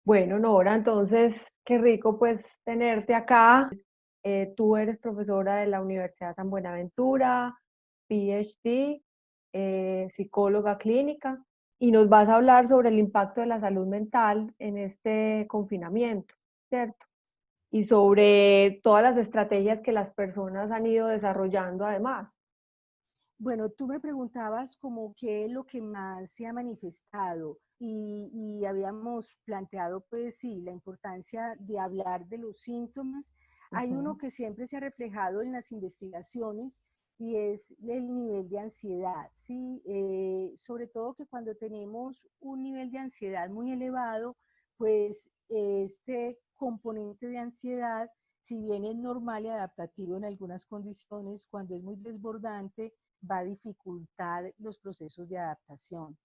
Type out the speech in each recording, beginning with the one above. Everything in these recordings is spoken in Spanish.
Bueno, Nora, entonces, qué rico pues tenerte acá. Tú eres profesora de la Universidad San Buenaventura, PhD, psicóloga clínica, y nos vas a hablar sobre el impacto de la salud mental en este confinamiento, ¿cierto? Y sobre todas las estrategias que las personas han ido desarrollando además. Bueno, tú me preguntabas como qué es lo que más se ha manifestado y habíamos planteado, pues sí, la importancia de hablar de los síntomas. Hay Ujú. uno que siempre se ha reflejado en las investigaciones y es el nivel de ansiedad, ¿sí? Sobre todo que cuando tenemos un nivel de ansiedad muy elevado, pues este componente de ansiedad, si bien es normal y adaptativo en algunas condiciones, cuando es muy desbordante, va a dificultar los procesos de adaptación,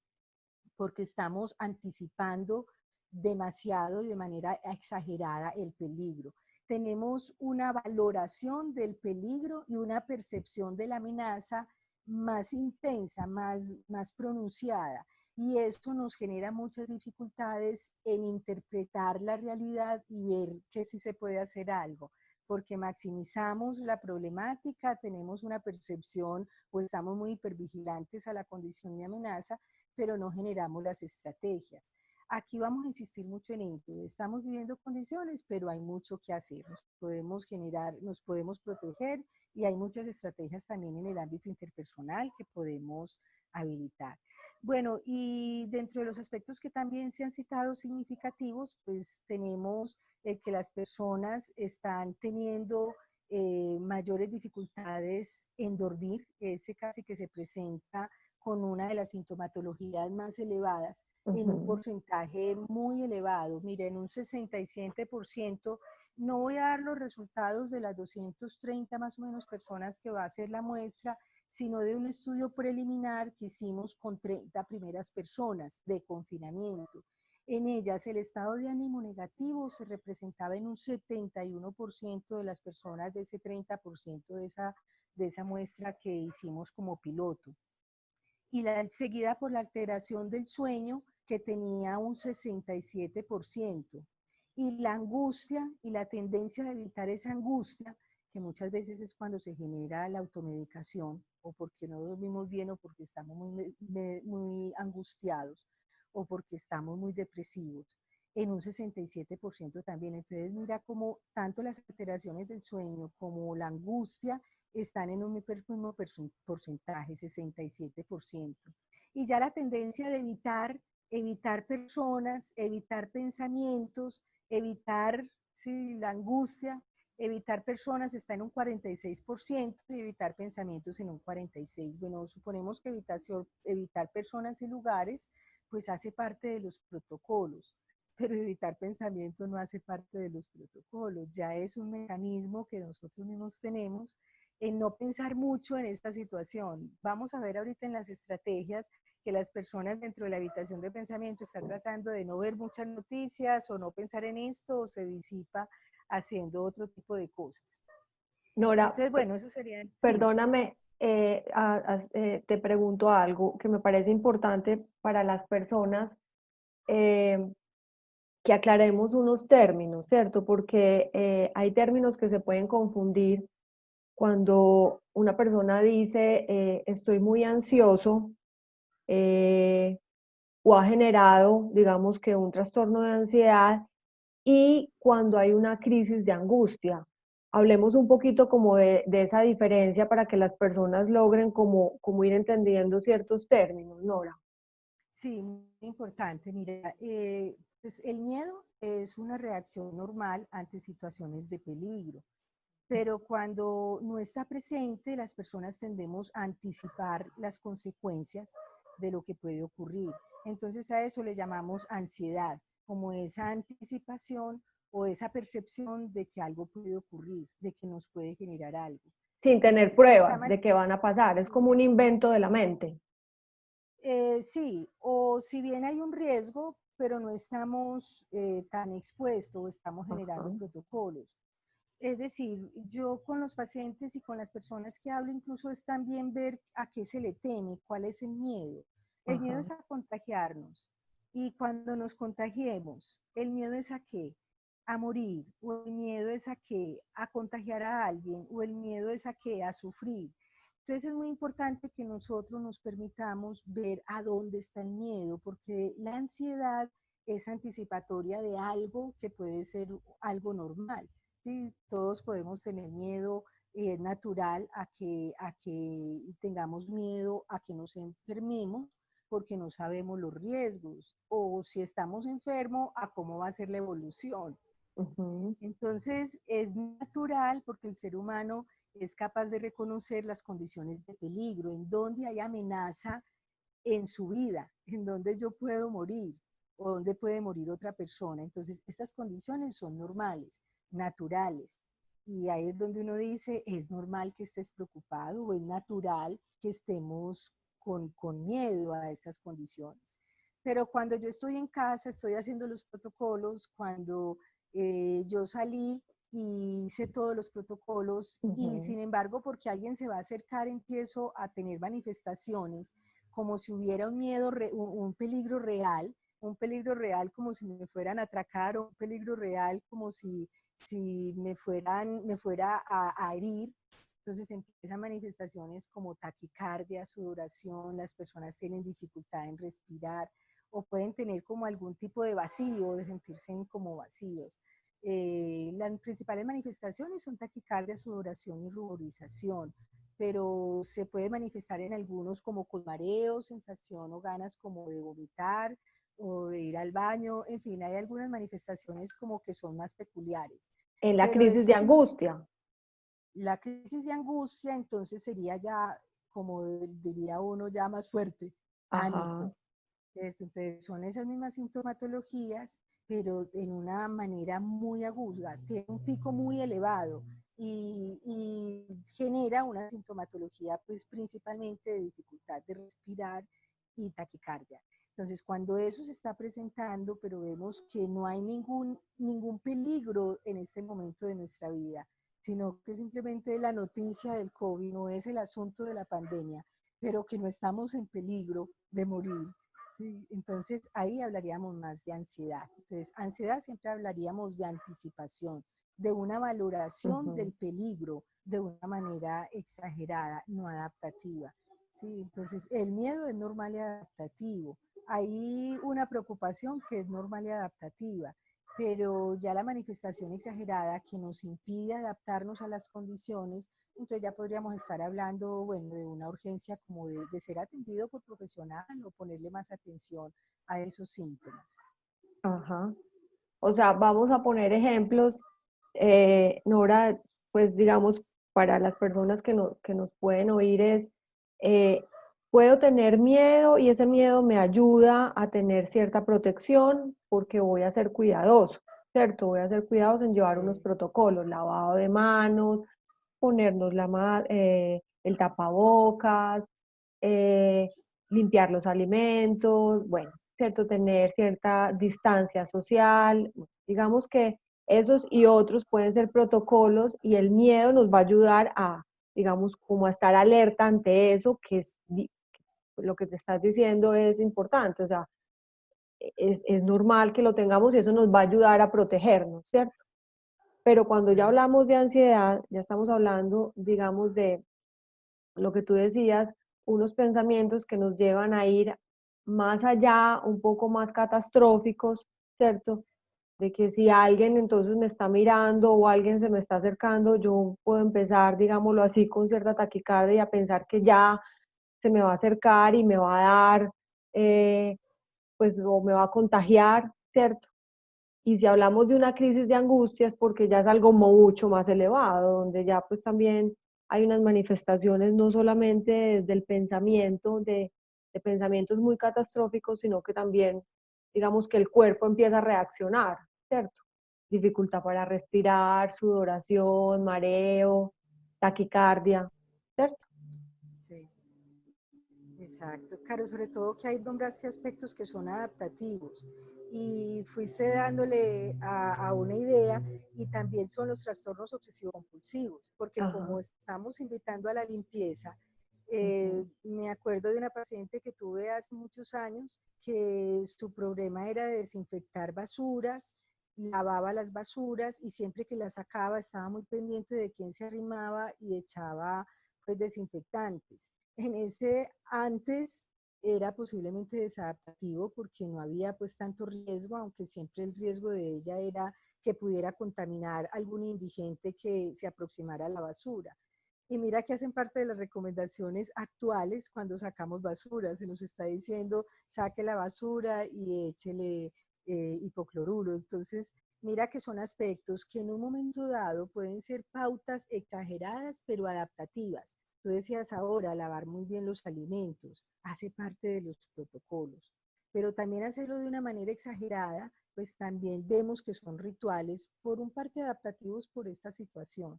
porque estamos anticipando demasiado y de manera exagerada el peligro. Tenemos una valoración del peligro y una percepción de la amenaza más intensa, más pronunciada. Y esto nos genera muchas dificultades en interpretar la realidad y ver que sí se puede hacer algo, porque maximizamos la problemática, tenemos una percepción o estamos muy hipervigilantes a la condición de amenaza, pero no generamos las estrategias. Aquí vamos a insistir mucho en ello. Estamos viviendo condiciones, pero hay mucho que hacer. Nos podemos generar, nos podemos proteger y hay muchas estrategias también en el ámbito interpersonal que podemos habilitar. Bueno, y dentro de los aspectos que también se han citado significativos, pues tenemos que las personas están teniendo mayores dificultades en dormir, ese casi que se presenta con una de las sintomatologías más elevadas, en un Ujú. porcentaje muy elevado. Miren, un 67%, no voy a dar los resultados de las 230 más o menos personas que va a hacer la muestra, sino de un estudio preliminar que hicimos con 30 primeras personas de confinamiento. En ellas el estado de ánimo negativo se representaba en un 71% de las personas de ese 30% de esa muestra que hicimos como piloto y seguida por la alteración del sueño que tenía un 67%. Y la angustia y la tendencia de evitar esa angustia, que muchas veces es cuando se genera la automedicación, o porque no dormimos bien, o porque estamos muy angustiados, o porque estamos muy depresivos, en un 67% también. Entonces mira cómo tanto las alteraciones del sueño como la angustia están en un mismo porcentaje, 67%. Y ya la tendencia de evitar personas, evitar pensamientos, evitar sí, la angustia, evitar personas está en un 46% y evitar pensamientos en un 46%. Bueno, suponemos que evitar personas y lugares pues hace parte de los protocolos, pero evitar pensamientos no hace parte de los protocolos, ya es un mecanismo que nosotros mismos tenemos en no pensar mucho en esta situación. Vamos a ver ahorita en las estrategias que las personas dentro de la habitación de pensamiento están tratando de no ver muchas noticias o no pensar en esto o se disipa haciendo otro tipo de cosas. Nora, Entonces, bueno, eso sería, sí. perdóname, te pregunto algo que me parece importante para las personas, eh, que aclaremos unos términos, ¿cierto? Porque hay términos que se pueden confundir cuando una persona dice estoy muy ansioso, eh, o ha generado, digamos que un trastorno de ansiedad, y cuando hay una crisis de angustia. Hablemos un poquito como de esa diferencia para que las personas logren como ir entendiendo ciertos términos, Nora. Sí, muy importante. Mira, pues el miedo es una reacción normal ante situaciones de peligro, pero cuando no está presente, las personas tendemos a anticipar las consecuencias de lo que puede ocurrir. Entonces a eso le llamamos ansiedad, como esa anticipación o esa percepción de que algo puede ocurrir, de que nos puede generar algo. Sin tener Está pruebas mal, de que van a pasar, es como sí, un invento de la mente. sí, o si bien hay un riesgo, pero no estamos tan expuestos, estamos Ajá, generando protocolos. Es decir, yo con los pacientes y con las personas que hablo incluso es también ver a qué se le teme, cuál es el miedo. El miedo ajá. es a contagiarnos Y cuando nos contagiemos, ¿el miedo es a qué? A morir, o el miedo es a qué? A contagiar a alguien, o el miedo es a qué? A sufrir. Entonces es muy importante que nosotros nos permitamos ver a dónde está el miedo, porque la ansiedad es anticipatoria de algo que puede ser algo normal. ¿Sí? Todos podemos tener miedo, es natural a que tengamos miedo a que nos enfermemos porque no sabemos los riesgos, o si estamos enfermos, a cómo va a ser la evolución. Ujú, Entonces, es natural porque el ser humano es capaz de reconocer las condiciones de peligro, en donde hay amenaza en su vida, en donde yo puedo morir o donde puede morir otra persona. Entonces, estas condiciones son normales, naturales. Y ahí es donde uno dice, es normal que estés preocupado o es natural que estemos con miedo a estas condiciones. Pero cuando yo estoy en casa, estoy haciendo los protocolos, cuando yo salí y hice todos los protocolos y ujú. sin embargo, porque alguien se va a acercar, empiezo a tener manifestaciones como si hubiera un miedo, un un peligro real como si me fueran a atracar, o un peligro real como si me fuera a herir. Entonces empiezan manifestaciones como taquicardia, sudoración, las personas tienen dificultad en respirar o pueden tener como algún tipo de vacío, de sentirse como vacíos. Las principales manifestaciones son taquicardia, sudoración y ruborización, pero se puede manifestar en algunos como con mareo, sensación o ganas como de vomitar o de ir al baño, en fin, hay algunas manifestaciones como que son más peculiares. En la Pero crisis de esto tiene, angustia. la crisis de angustia entonces sería ya, como diría uno, ya más fuerte, Ajá. pánico, ¿cierto? Entonces son esas mismas sintomatologías, pero en una manera muy aguda, tiene un pico muy elevado y genera una sintomatología pues principalmente de dificultad de respirar y taquicardia. Entonces, cuando eso se está presentando, pero vemos que no hay ningún peligro en este momento de nuestra vida, sino que simplemente la noticia del COVID no es el asunto de la pandemia, pero que no estamos en peligro de morir. Sí, entonces ahí hablaríamos más de ansiedad. Entonces, ansiedad siempre hablaríamos de anticipación, de una valoración Ujú, del peligro de una manera exagerada, no adaptativa. Sí, entonces el miedo es normal y adaptativo. Hay una preocupación que es normal y adaptativa, pero ya la manifestación exagerada que nos impide adaptarnos a las condiciones, entonces ya podríamos estar hablando, bueno, de una urgencia como de ser atendido por profesional o ponerle más atención a esos síntomas. ajá. O sea, vamos a poner ejemplos, Nora, pues digamos, para las personas que nos pueden oír es, eh, puedo tener miedo y ese miedo me ayuda a tener cierta protección porque voy a ser cuidadoso, ¿cierto? Voy a ser cuidadoso en llevar unos Sí, protocolos, lavado de manos, ponernos el tapabocas, eh, limpiar los alimentos, bueno, ¿cierto? Tener cierta distancia social. Digamos que esos y otros pueden ser protocolos y el miedo nos va a ayudar a, digamos, como a estar alerta ante eso, lo que te estás diciendo es importante, o sea, es normal que lo tengamos y eso nos va a ayudar a protegernos, ¿cierto? Pero cuando ya sí, hablamos de ansiedad, ya estamos hablando, digamos, de lo que tú decías, unos pensamientos que nos llevan a ir más allá, un poco más catastróficos, ¿cierto? De que si alguien entonces me está mirando o alguien se me está acercando, yo puedo empezar, digámoslo así, con cierta taquicardia y a pensar que ya se me va a acercar y me va a dar, eh, pues, o me va a contagiar, ¿cierto? Y si hablamos de una crisis de angustias, porque ya es algo mucho más elevado, donde ya pues también hay unas manifestaciones no solamente desde el pensamiento, de pensamientos muy catastróficos, sino que también, digamos que el cuerpo empieza a reaccionar, ¿cierto? Dificultad para respirar, sudoración, mareo, taquicardia, ¿cierto? sí. Exacto, claro, sobre todo que ahí nombraste aspectos que son adaptativos y fuiste dándole a una idea y también son los trastornos obsesivos compulsivos, porque como Ajá, estamos invitando a la limpieza, Ujú. Me acuerdo de una paciente que tuve hace muchos años que su problema era desinfectar basuras, lavaba las basuras y siempre que las sacaba estaba muy pendiente de quién se arrimaba y echaba pues desinfectantes. En ese antes era posiblemente desadaptativo porque no había pues tanto riesgo, aunque siempre el riesgo de ella era que pudiera contaminar algún indigente que se aproximara a la basura. Y mira que hacen parte de las recomendaciones actuales cuando sacamos basura. Se nos está diciendo, saque la basura y échele hipocloruro. Entonces, mira que son aspectos que en un momento dado pueden ser pautas exageradas, pero adaptativas. Tú decías ahora, lavar muy bien los alimentos, hace parte de los protocolos. Pero también hacerlo de una manera exagerada, pues también vemos que son rituales por un parte adaptativos por esta situación.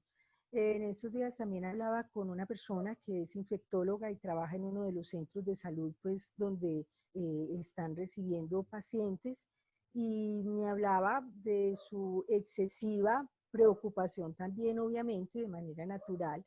En estos días también hablaba con una persona que es infectóloga y trabaja en uno de los centros de salud, pues donde están recibiendo pacientes y me hablaba de su excesiva preocupación también, obviamente, de manera natural,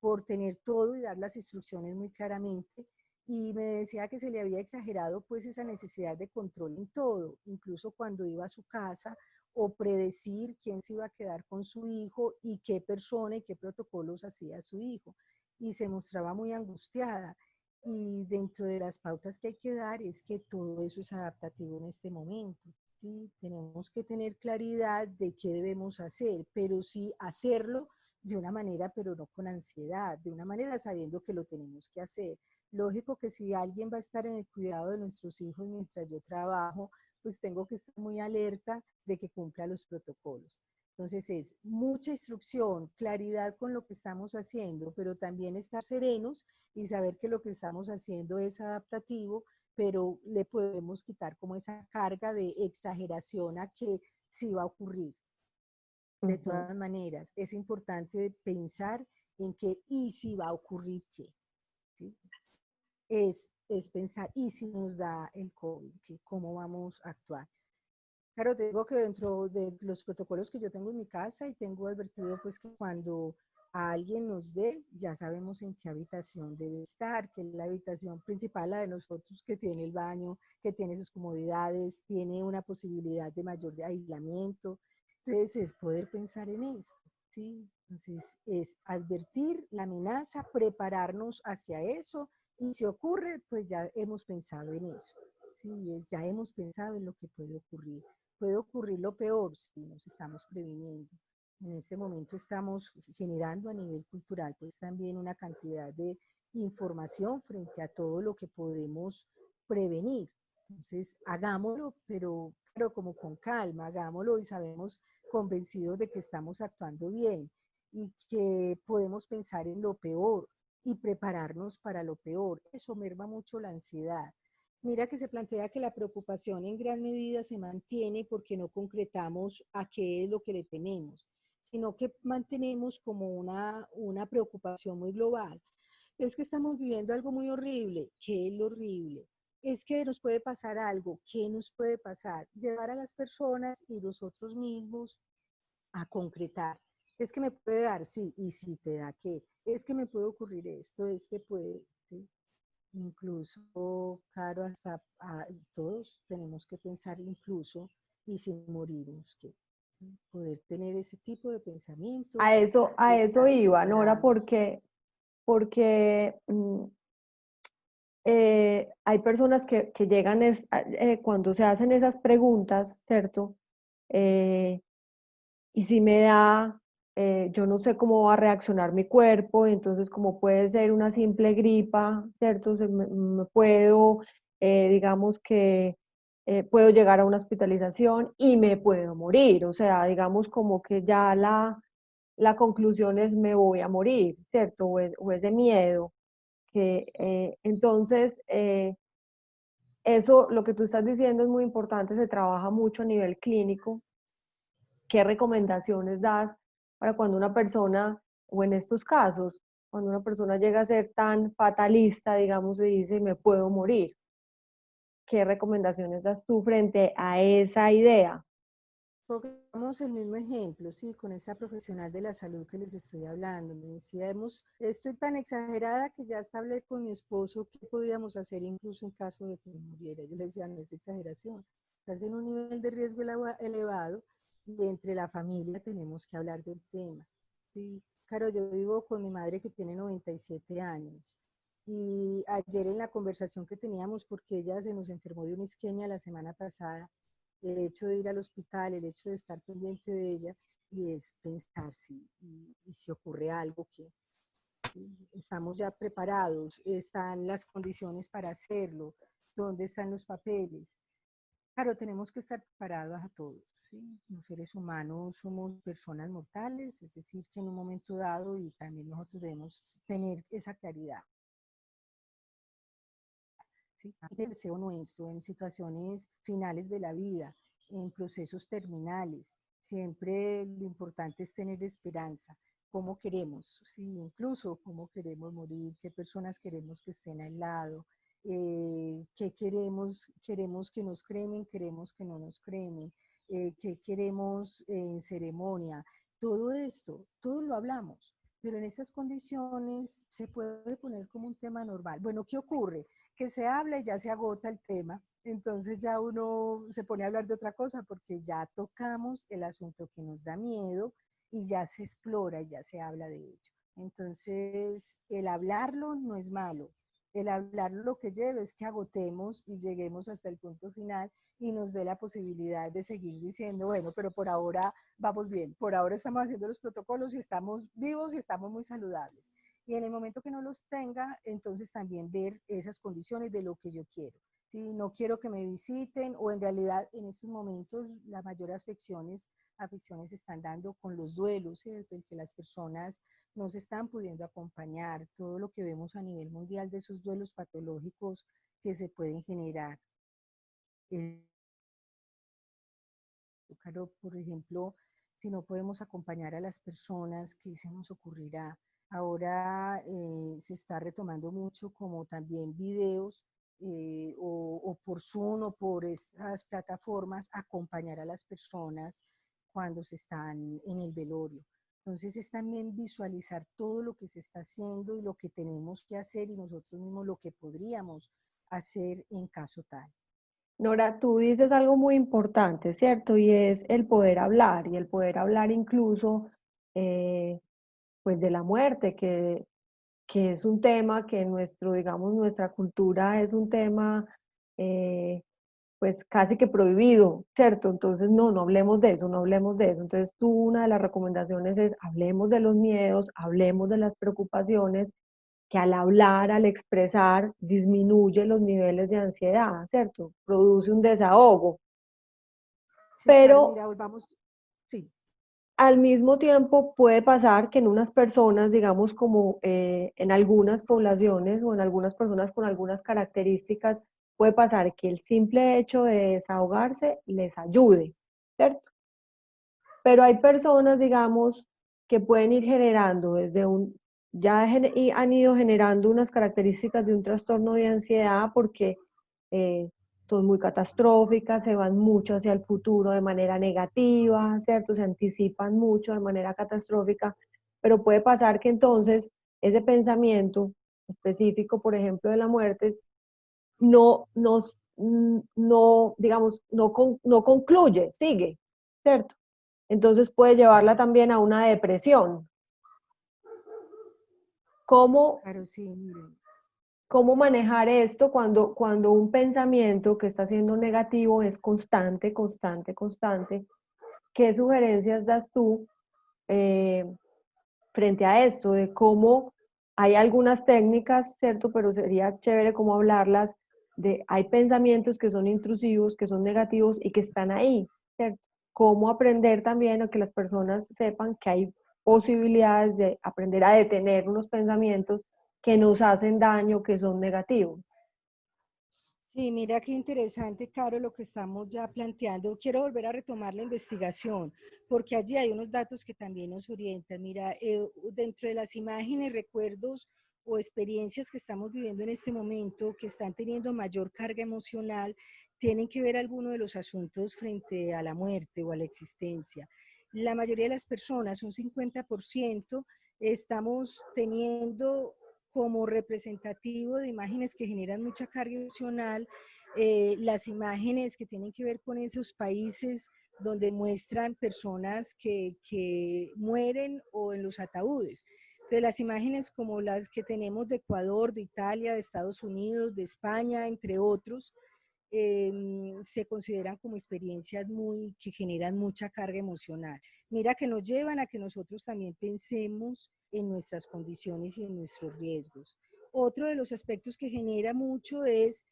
por tener todo y dar las instrucciones muy claramente. Y me decía que se le había exagerado pues esa necesidad de control en todo, incluso cuando iba a su casa o predecir quién se iba a quedar con su hijo y qué persona y qué protocolos hacía su hijo. Y se mostraba muy angustiada. Y dentro de las pautas que hay que dar es que todo eso es adaptativo en este momento. ¿Sí? Tenemos que tener claridad de qué debemos hacer, pero sí hacerlo de una manera, pero no con ansiedad, de una manera sabiendo que lo tenemos que hacer. Lógico que si alguien va a estar en el cuidado de nuestros hijos mientras yo trabajo, pues tengo que estar muy alerta de que cumpla los protocolos. Entonces es mucha instrucción, claridad con lo que estamos haciendo, pero también estar serenos y saber que lo que estamos haciendo es adaptativo, pero le podemos quitar como esa carga de exageración a que sí va a ocurrir. De Ujú. todas maneras, es importante pensar en que y si va a ocurrir qué. ¿Sí? Es pensar, ¿y si nos da el COVID? ¿Sí? ¿Cómo vamos a actuar? Claro, te digo que dentro de los protocolos que yo tengo en mi casa y tengo advertido pues que cuando a alguien nos dé, ya sabemos en qué habitación debe estar, que es la habitación principal, la de nosotros, que tiene el baño, que tiene sus comodidades, tiene una posibilidad de mayor de aislamiento. Entonces es poder pensar en eso, ¿sí? Entonces es advertir la amenaza, prepararnos hacia eso y si ocurre, pues ya hemos pensado en eso, ¿sí? Ya hemos pensado en lo que puede ocurrir lo peor si nos estamos previniendo. En este momento estamos generando a nivel cultural pues también una cantidad de información frente a todo lo que podemos prevenir. Entonces, hagámoslo, pero como con calma, hagámoslo y sabemos convencidos de que estamos actuando bien y que podemos pensar en lo peor y prepararnos para lo peor. Eso merma mucho la ansiedad. Mira que se plantea que la preocupación en gran medida se mantiene porque no concretamos a qué es lo que le tememos, sino que mantenemos como una preocupación muy global. Es que estamos viviendo algo muy horrible. ¿Qué es lo horrible? Es que nos puede pasar algo. ¿Qué nos puede pasar? Llevar a las personas y nosotros mismos a concretar. Es que me puede dar, sí, y si te da qué. Es que me puede ocurrir esto, es que puede, ¿sí? Incluso, Caro, hasta todos tenemos que pensar incluso, y si morimos, ¿qué? ¿Sí? Poder tener ese tipo de pensamientos y A eso estar iba, Nora, preparados. porque hay personas que llegan cuando se hacen esas preguntas, ¿cierto? Eh, y si me da, yo no sé cómo va a reaccionar mi cuerpo, entonces como puede ser una simple gripa, ¿cierto? Me puedo, digamos que puedo llegar a una hospitalización y me puedo morir, o sea, digamos como que ya la conclusión es me voy a morir, ¿cierto? O es de miedo, que entonces eso, lo que tú estás diciendo es muy importante, se trabaja mucho a nivel clínico. ¿Qué recomendaciones das para cuando una persona, o en estos casos, cuando una persona llega a ser tan fatalista, digamos, y dice, me puedo morir? ¿Qué recomendaciones das tú frente a esa idea? Pongamos el mismo ejemplo, sí, con esta profesional de la salud que les estoy hablando. Me decía, estoy tan exagerada que ya hasta hablé con mi esposo qué podíamos hacer incluso en caso de que me muriera. Yo le decía, no es exageración, estás en un nivel de riesgo elevado y entre la familia tenemos que hablar del tema. Sí, claro, yo vivo con mi madre que tiene 97 años y ayer en la conversación que teníamos, porque ella se nos enfermó de una isquemia la semana pasada, el hecho de ir al hospital, el hecho de estar pendiente de ella, y es pensar si ocurre algo que estamos ya preparados, están las condiciones para hacerlo, dónde están los papeles. Claro, tenemos que estar preparados a todos. ¿Sí? Los seres humanos somos personas mortales, es decir, que en un momento dado y también nosotros debemos tener esa claridad. ¿Sí? El deseo nuestro en situaciones finales de la vida, en procesos terminales. Siempre lo importante es tener esperanza. ¿Cómo queremos? Sí, incluso cómo queremos morir, qué personas queremos que estén al lado, qué queremos que nos cremen, queremos que no nos cremen, qué queremos en ceremonia. Todo esto, todo lo hablamos, pero en estas condiciones se puede poner como un tema normal. Bueno, ¿qué ocurre? Que se habla y ya se agota el tema, entonces ya uno se pone a hablar de otra cosa porque ya tocamos el asunto que nos da miedo y ya se explora y ya se habla de ello. Entonces, el hablarlo no es malo, el hablarlo lo que lleva es que agotemos y lleguemos hasta el punto final y nos dé la posibilidad de seguir diciendo, bueno, pero por ahora vamos bien, por ahora estamos haciendo los protocolos y estamos vivos y estamos muy saludables. Y en el momento que no los tenga, entonces también ver esas condiciones de lo que yo quiero. Si no quiero que me visiten o en realidad en estos momentos las mayores afecciones se están dando con los duelos, ¿cierto? En que las personas no se están pudiendo acompañar, todo lo que vemos a nivel mundial de esos duelos patológicos que se pueden generar. Claro, por ejemplo, si no podemos acompañar a las personas, ¿qué se nos ocurrirá? Ahora se está retomando mucho como también videos o por Zoom o por estas plataformas, acompañar a las personas cuando se están en el velorio. Entonces es también visualizar todo lo que se está haciendo y lo que tenemos que hacer y nosotros mismos lo que podríamos hacer en caso tal. Nora, tú dices algo muy importante, ¿cierto? Y es el poder hablar, y el poder hablar incluso eh, pues de la muerte, que es un tema que nuestro, digamos, nuestra cultura es un tema pues casi que prohibido, ¿cierto? Entonces, no, no hablemos de eso, no hablemos de eso. Entonces, tú una de las recomendaciones es hablemos de los miedos, hablemos de las preocupaciones, que al hablar, al expresar, disminuye los niveles de ansiedad, ¿cierto? Produce un desahogo, Sí, Caro, pero mira, volvamos. Sí. al mismo tiempo puede pasar que en unas personas, digamos como en algunas poblaciones o en algunas personas con algunas características, puede pasar que el simple hecho de desahogarse les ayude, ¿cierto? Pero hay personas, digamos, que pueden ir generando y han ido generando unas características de un trastorno de ansiedad porque eh, son muy catastróficas, se van mucho hacia el futuro de manera negativa, ¿cierto? Se anticipan mucho de manera catastrófica, pero puede pasar que entonces ese pensamiento específico, por ejemplo, de la muerte, no, digamos, no concluye, sigue, ¿cierto? Entonces puede llevarla también a una depresión. ¿Cómo, Claro, sí, miren. cómo manejar esto cuando un pensamiento que está siendo negativo es constante, constante, constante? ¿Qué sugerencias das tú eh, frente a esto? De cómo hay algunas técnicas, ¿cierto? Pero sería chévere cómo hablarlas de, hay pensamientos que son intrusivos, que son negativos y que están ahí, ¿cierto? Cómo aprender también a que las personas sepan que hay posibilidades de aprender a detener unos pensamientos que nos hacen daño, que son negativos. Sí, mira qué interesante, Caro, lo que estamos ya planteando. Quiero volver a retomar la investigación, porque allí hay unos datos que también nos orientan. Mira, dentro de las imágenes, recuerdos o experiencias que estamos viviendo en este momento, que están teniendo mayor carga emocional, tienen que ver alguno de los asuntos frente a la muerte o a la existencia. La mayoría de las personas, un 50%, estamos teniendo como representativo de imágenes que generan mucha carga emocional, las imágenes que tienen que ver con esos países donde muestran personas que mueren o en los ataúdes. Entonces, las imágenes como las que tenemos de Ecuador, de Italia, de Estados Unidos, de España, entre otros, se consideran como experiencias que generan mucha carga emocional. Mira que nos llevan a que nosotros también pensemos en nuestras condiciones y en nuestros riesgos. Otro de los aspectos que genera mucho es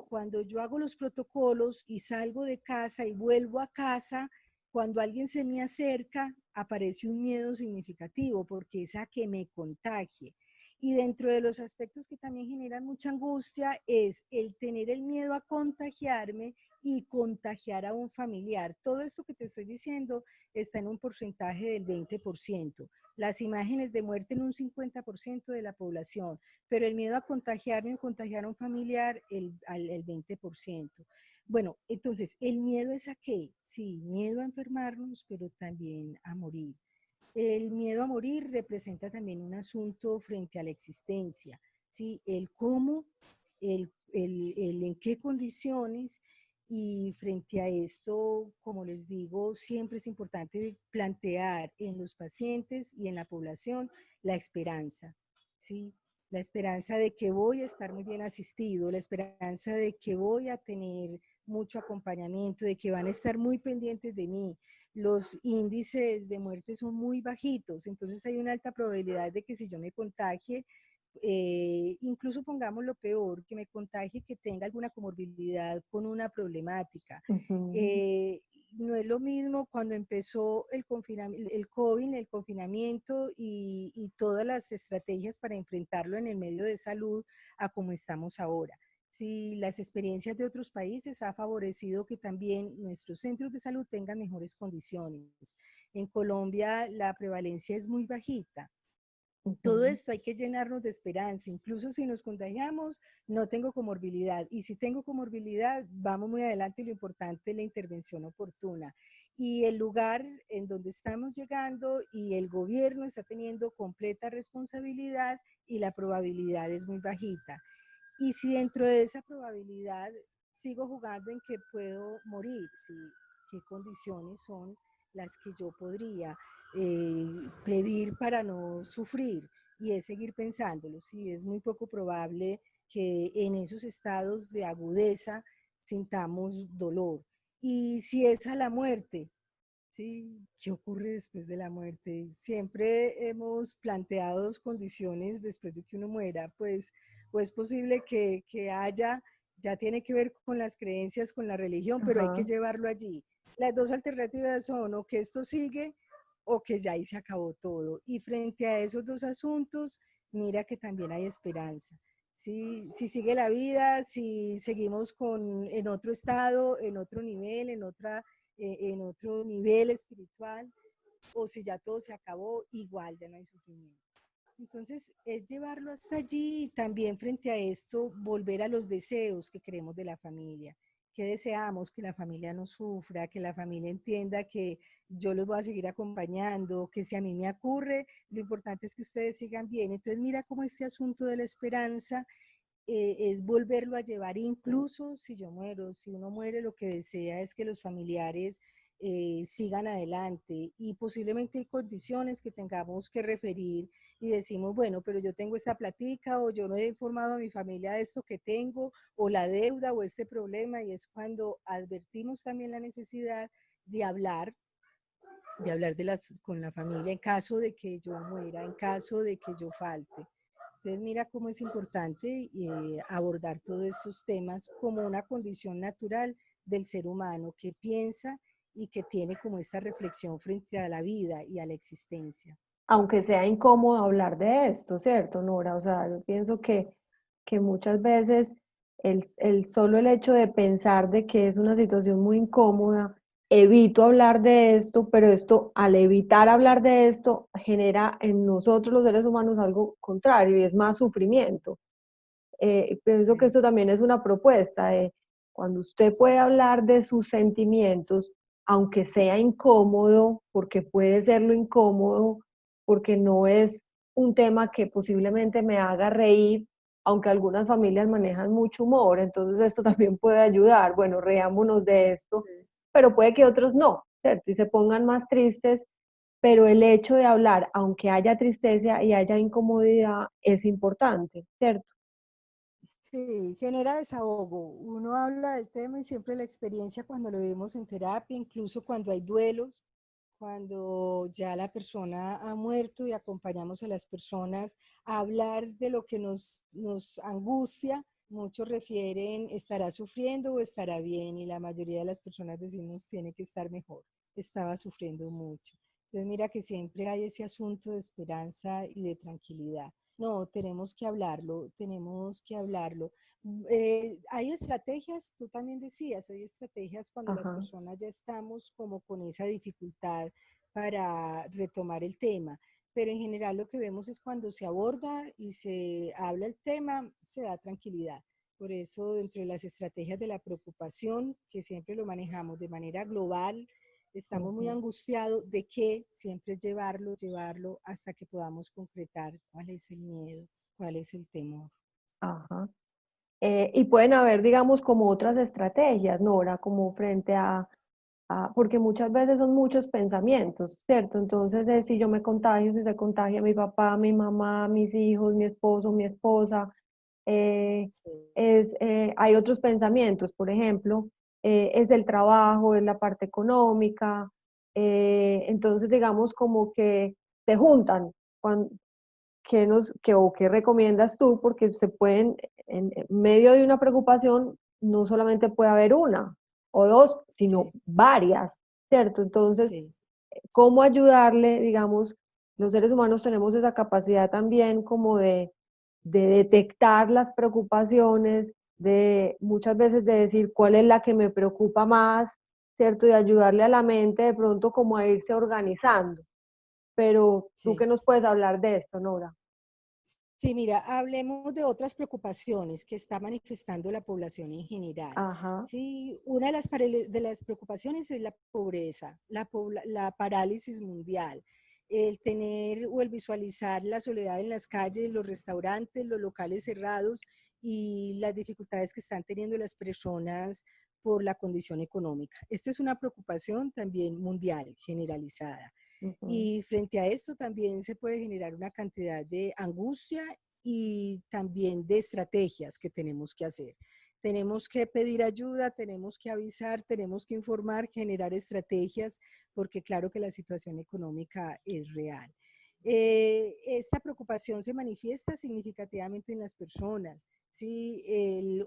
cuando yo hago los protocolos y salgo de casa y vuelvo a casa, cuando alguien se me acerca, aparece un miedo significativo porque es a que me contagie. Y dentro de los aspectos que también generan mucha angustia es el tener el miedo a contagiarme y contagiar a un familiar. Todo esto que te estoy diciendo está en un porcentaje del 20%. Las imágenes de muerte en un 50% de la población, pero el miedo a contagiarme o contagiar a un familiar el 20%. Bueno, entonces, ¿el miedo es a qué? Sí, miedo a enfermarnos, pero también a morir. El miedo a morir representa también un asunto frente a la existencia, ¿sí? El cómo, el en qué condiciones, y frente a esto, como les digo, siempre es importante plantear en los pacientes y en la población la esperanza, ¿sí? La esperanza de que voy a estar muy bien asistido, la esperanza de que voy a tener mucho acompañamiento, de que van a estar muy pendientes de mí. Los índices de muerte son muy bajitos, entonces hay una alta probabilidad de que si yo me contagie, incluso pongamos lo peor, que me contagie, que tenga alguna comorbilidad con una problemática. Ujú. Eh, no es lo mismo cuando empezó el COVID, el confinamiento y todas las estrategias para enfrentarlo en el medio de salud a como estamos ahora. Si las experiencias de otros países ha favorecido que también nuestros centros de salud tengan mejores condiciones. En Colombia la prevalencia es muy bajita. Todo Ujú. esto hay que llenarnos de esperanza, incluso si nos contagiamos, no tengo comorbilidad, y si tengo comorbilidad, vamos muy adelante y lo importante es la intervención oportuna. Y el lugar en donde estamos llegando y el gobierno está teniendo completa responsabilidad y la probabilidad es muy bajita. Y si dentro de esa probabilidad sigo jugando en que puedo morir, ¿sí? ¿Qué condiciones son las que yo podría pedir para no sufrir? Y es seguir pensándolo, ¿sí? Es muy poco probable que en esos estados de agudeza sintamos dolor. Y si es a la muerte, ¿sí? ¿Qué ocurre después de la muerte? Siempre hemos planteado dos condiciones después de que uno muera, pues, o es posible que haya, ya tiene que ver con las creencias, con la religión, pero hay que Ajá. llevarlo allí. Las dos alternativas son o que esto sigue o que ya ahí se acabó todo. Y frente a esos dos asuntos, mira que también hay esperanza. Si sigue la vida, si seguimos en otro estado, en otro nivel, en otro nivel espiritual, o si ya todo se acabó, igual ya no hay sufrimiento. Entonces, es llevarlo hasta allí y también frente a esto, volver a los deseos que queremos de la familia. Que deseamos que la familia no sufra, que la familia entienda que yo los voy a seguir acompañando, que si a mí me ocurre, lo importante es que ustedes sigan bien. Entonces, mira cómo este asunto de la esperanza es volverlo a llevar, incluso si yo muero, si uno muere, lo que desea es que los familiares sigan adelante y posiblemente hay condiciones que tengamos que referir y decimos, bueno, pero yo tengo esta platica o yo no he informado a mi familia de esto que tengo o la deuda o este problema, y es cuando advertimos también la necesidad de hablar, con la familia en caso de que yo muera, en caso de que yo falte. Entonces mira cómo es importante abordar todos estos temas como una condición natural del ser humano que piensa y que tiene como esta reflexión frente a la vida y a la existencia. Aunque sea incómodo hablar de esto, ¿cierto, Nora? O sea, yo pienso que muchas veces solo el hecho de pensar de que es una situación muy incómoda, evito hablar de esto, pero esto, al evitar hablar de esto, genera en nosotros los seres humanos algo contrario y es más sufrimiento. Pienso que Sí, esto también es una propuesta. Cuando usted puede hablar de sus sentimientos, aunque sea incómodo, porque puede serlo incómodo, porque no es un tema que posiblemente me haga reír, aunque algunas familias manejan mucho humor, entonces esto también puede ayudar. Bueno, reámonos de esto, Sí. pero puede que otros no, ¿cierto? Y se pongan más tristes, pero el hecho de hablar, aunque haya tristeza y haya incomodidad, es importante, ¿cierto? Sí, genera desahogo. Uno habla del tema y siempre la experiencia cuando lo vemos en terapia, incluso cuando hay duelos, cuando ya la persona ha muerto y acompañamos a las personas a hablar de lo que nos angustia. Muchos refieren estará sufriendo o estará bien y la mayoría de las personas decimos tiene que estar mejor, estaba sufriendo mucho. Entonces mira que siempre hay ese asunto de esperanza y de tranquilidad. No, tenemos que hablarlo, tenemos que hablarlo. Hay estrategias, tú también decías, hay estrategias cuando las Ajá, personas ya estamos como con esa dificultad para retomar el tema, pero en general lo que vemos es cuando se aborda y se habla el tema, se da tranquilidad. Por eso, dentro de las estrategias de la preocupación, que siempre lo manejamos de manera global, estamos muy ujú, angustiados de que siempre es llevarlo, llevarlo hasta que podamos concretar cuál es el miedo, cuál es el temor. ajá. Y pueden haber, digamos, como otras estrategias, Nora, como frente porque muchas veces son muchos pensamientos, ¿cierto? Entonces, si yo me contagio, si se contagia mi papá, mi mamá, mis hijos, mi esposo, mi esposa, eh, Sí, hay otros pensamientos, por ejemplo, es el trabajo, es la parte económica, entonces, digamos, como que se juntan. O qué recomiendas tú? Porque se pueden, en medio de una preocupación, no solamente puede haber una o dos, sino sí, varias, ¿cierto? Entonces, sí, ¿cómo ayudarle? Digamos, los seres humanos tenemos esa capacidad también como de detectar las preocupaciones, de muchas veces de decir cuál es la que me preocupa más, ¿cierto? Y ayudarle a la mente de pronto como a irse organizando. Pero tú qué sí. nos puedes hablar de esto, Nora. Sí, mira, hablemos de otras preocupaciones que está manifestando la población en general. Ajá. Sí, una de de las preocupaciones es la pobreza, la parálisis mundial, el tener o el visualizar la soledad en las calles, los restaurantes, los locales cerrados y las dificultades que están teniendo las personas por la condición económica. Esta es una preocupación también mundial, generalizada. Ujú. Y frente a esto también se puede generar una cantidad de angustia y también de estrategias que tenemos que hacer. Tenemos que pedir ayuda, tenemos que avisar, tenemos que informar, generar estrategias, porque claro que la situación económica es real. Esta preocupación se manifiesta significativamente en las personas. Sí,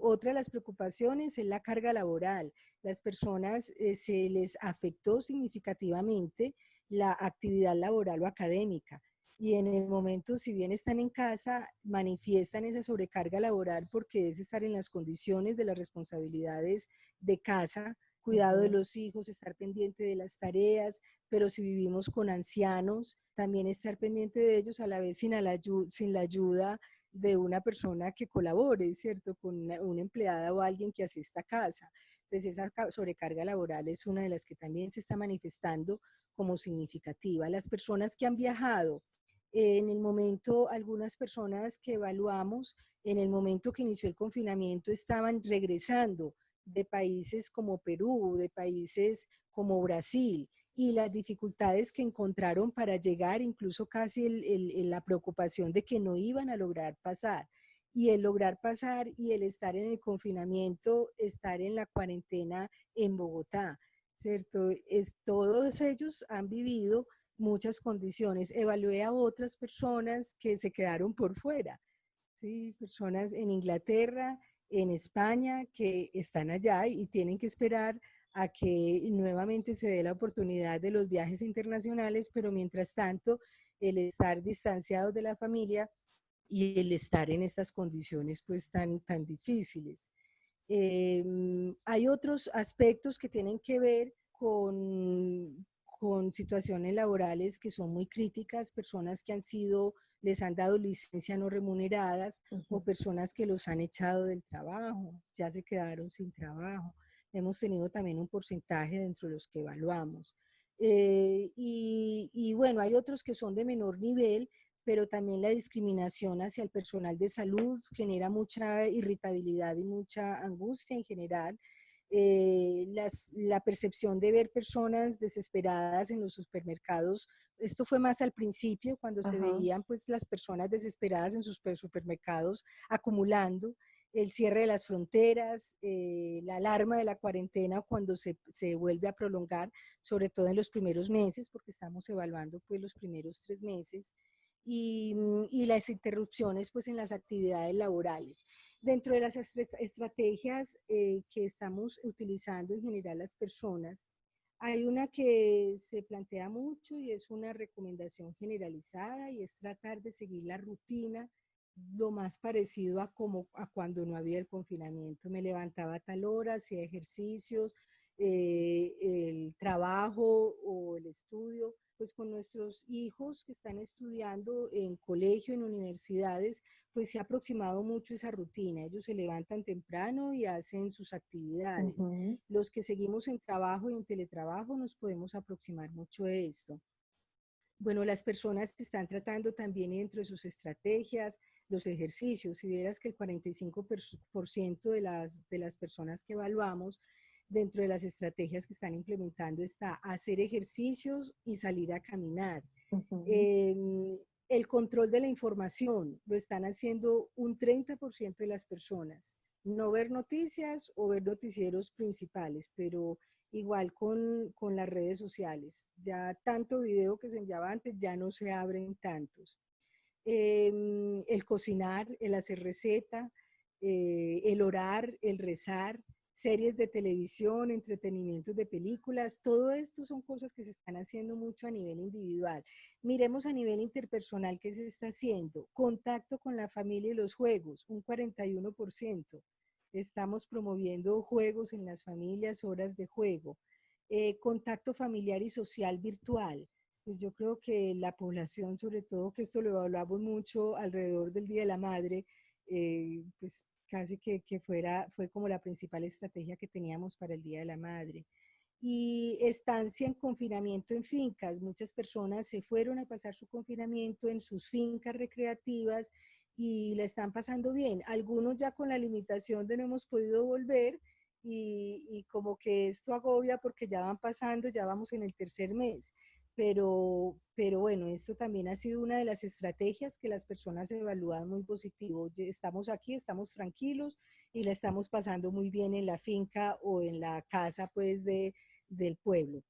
otra de las preocupaciones es la carga laboral. Las personas se les afectó significativamente la actividad laboral o académica. Y en el momento, si bien están en casa, manifiestan esa sobrecarga laboral porque es estar en las condiciones de las responsabilidades de casa, cuidado de Ujú. los hijos, estar pendiente de las tareas, pero si vivimos con ancianos, también estar pendiente de ellos a la vez sin la ayuda de una persona que colabore, ¿cierto? Con una empleada o alguien que asista a casa. Entonces, esa sobrecarga laboral es una de las que también se está manifestando como significativa. Las personas que han viajado, en el momento, algunas personas que evaluamos, en el momento que inició el confinamiento, estaban regresando de países como Perú, de países como Brasil, y las dificultades que encontraron para llegar, incluso casi la preocupación de que no iban a lograr pasar. Y el lograr pasar y el estar en el confinamiento, estar en la cuarentena en Bogotá, ¿cierto? Todos ellos han vivido muchas condiciones. Evalué a otras personas que se quedaron por fuera, ¿sí? Personas en Inglaterra, en España, que están allá y tienen que esperar a que nuevamente se dé la oportunidad de los viajes internacionales, pero mientras tanto, el estar distanciados de la familia y el estar en estas condiciones pues tan difíciles. Hay otros aspectos que tienen que ver con situaciones laborales que son muy críticas, personas que les han dado licencia no remuneradas o Ujú. personas que los han echado del trabajo, ya se quedaron sin trabajo. Hemos tenido también un porcentaje dentro de los que evaluamos. Y bueno, hay otros que son de menor nivel, pero también la discriminación hacia el personal de salud genera mucha irritabilidad y mucha angustia en general. La percepción de ver personas desesperadas en los supermercados, esto fue más al principio, cuando se Ajá. veían pues las personas desesperadas en sus supermercados acumulando, el cierre de las fronteras, la alarma de la cuarentena cuando se vuelve a prolongar, sobre todo en los primeros meses, porque estamos evaluando pues los primeros 3 meses, y las interrupciones pues en las actividades laborales. Dentro de las estrategias que estamos utilizando en general las personas, hay una que se plantea mucho y es una recomendación generalizada y es tratar de seguir la rutina lo más parecido a como a cuando no había el confinamiento. Me levantaba a tal hora, hacía ejercicios, el trabajo o el estudio, pues con nuestros hijos que están estudiando en colegio, en universidades, pues se ha aproximado mucho esa rutina. Ellos se levantan temprano y hacen sus actividades. Ujú. Los que seguimos en trabajo y en teletrabajo nos podemos aproximar mucho de esto. Bueno, las personas que están tratando también dentro de sus estrategias, los ejercicios. Si vieras que el 45% de las personas que evaluamos dentro de las estrategias que están implementando está hacer ejercicios y salir a caminar. Ujú. Eh, el control de la información lo están haciendo un 30% de las personas. No ver noticias o ver noticieros principales, pero igual con las redes sociales. Ya tanto video que se enviaba antes, ya no se abren tantos. El cocinar, el hacer receta, el orar, el rezar, series de televisión, entretenimientos de películas, todo esto son cosas que se están haciendo mucho a nivel individual. Miremos a nivel interpersonal qué se está haciendo. Contacto con la familia y los juegos, un 41%. Estamos promoviendo juegos en las familias, horas de juego. Contacto familiar y social virtual. Pues yo creo que la población, sobre todo, que esto lo hablamos mucho alrededor del Día de la Madre, pues casi fue como la principal estrategia que teníamos para el Día de la Madre. Y estancia en confinamiento en fincas. Muchas personas se fueron a pasar su confinamiento en sus fincas recreativas y la están pasando bien. Algunos ya con la limitación de no hemos podido volver y como que esto agobia porque ya van pasando, ya vamos en el tercer mes. Pero bueno, esto también ha sido una de las estrategias que las personas evalúan muy positivo. Estamos aquí, estamos tranquilos y la estamos pasando muy bien en la finca o en la casa pues del pueblo.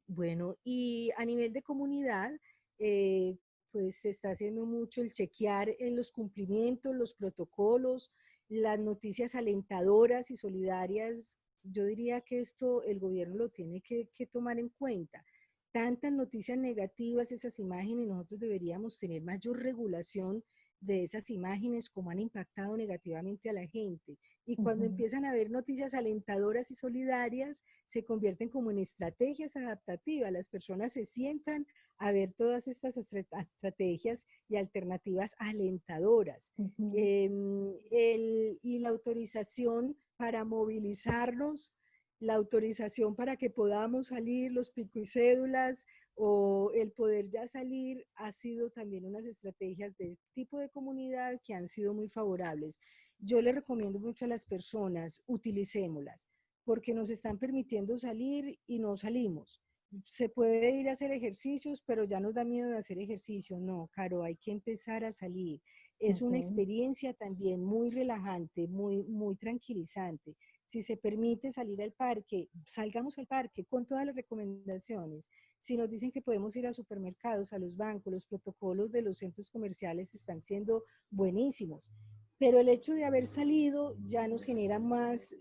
Bueno, y a nivel de comunidad, eh, pues se está haciendo mucho el chequear en los cumplimientos, los protocolos, las noticias alentadoras y solidarias. Yo diría que esto el gobierno lo tiene que tomar en cuenta. Tantas noticias negativas, esas imágenes, nosotros deberíamos tener mayor regulación de esas imágenes, cómo han impactado negativamente a la gente. Y cuando Ujú. empiezan a ver noticias alentadoras y solidarias, se convierten como en estrategias adaptativas. Las personas se sientan a ver todas estas estrategias y alternativas alentadoras. Ujú. Y la autorización para movilizarnos, la autorización para que podamos salir, los pico y cédulas o el poder ya salir, ha sido también unas estrategias de tipo de comunidad que han sido muy favorables. Yo le recomiendo mucho a las personas, utilicémoslas porque nos están permitiendo salir y no salimos. Se puede ir a hacer ejercicios, pero ya nos da miedo de hacer ejercicio. No, Caro, hay que empezar a salir. Es una Ujú. experiencia también muy relajante, muy tranquilizante. Si se permite salir al parque, salgamos al parque con todas las recomendaciones. Si nos dicen que podemos ir a supermercados, a los bancos, los protocolos de los centros comerciales están siendo buenísimos. Pero el hecho de haber salido ya nos genera más,